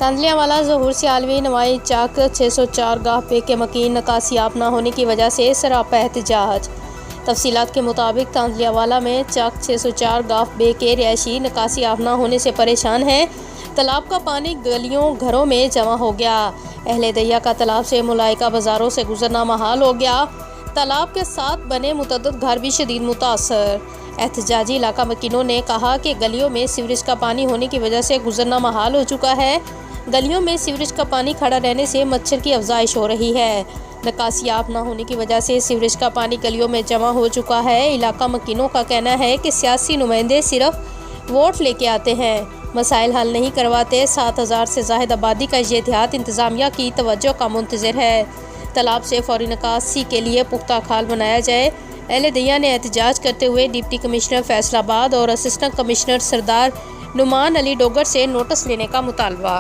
تانزلیہ ظہور سیالوی نوائی چاک 604 گاہ پے کے مکین نکاسیاب نہ ہونے کی وجہ سے سراپا احتجاج۔ تفصیلات کے مطابق تانزلیہ میں چاک 604 گاہ بے کے رہائشی نکاسیاب نہ ہونے سے پریشان ہیں۔ تالاب کا پانی گلیوں گھروں میں جمع ہو گیا۔ اہل دیہ کا تالاب سے ملائکہ بازاروں سے گزرنا محال ہو گیا۔ تالاب کے ساتھ بنے متعدد گھر بھی شدید متاثر۔ احتجاجی علاقہ مکینوں نے کہا کہ گلیوں میں سیوریج کا پانی ہونے کی وجہ سے گزرنا محال ہو چکا ہے۔ گلیوں میں سیوریج کا پانی کھڑا رہنے سے مچھر کی افزائش ہو رہی ہے۔ نکاسیاب نہ ہونے کی وجہ سے سیوریج کا پانی گلیوں میں جمع ہو چکا ہے۔ علاقہ مکینوں کا کہنا ہے کہ سیاسی نمائندے صرف ووٹ لے کے آتے ہیں، مسائل حل نہیں کرواتے۔ 7,000 سے زائد آبادی کا یہ دیہات انتظامیہ کی توجہ کا منتظر ہے۔ تالاب سے فوری نکاسی کے لیے پختہ کھال بنایا جائے۔ اہل دیہ نے احتجاج کرتے ہوئے ڈپٹی کمشنر فیصل آباد اور اسسٹنٹ کمشنر سردار نعمان علی ڈوگر سے نوٹس لینے کا مطالبہ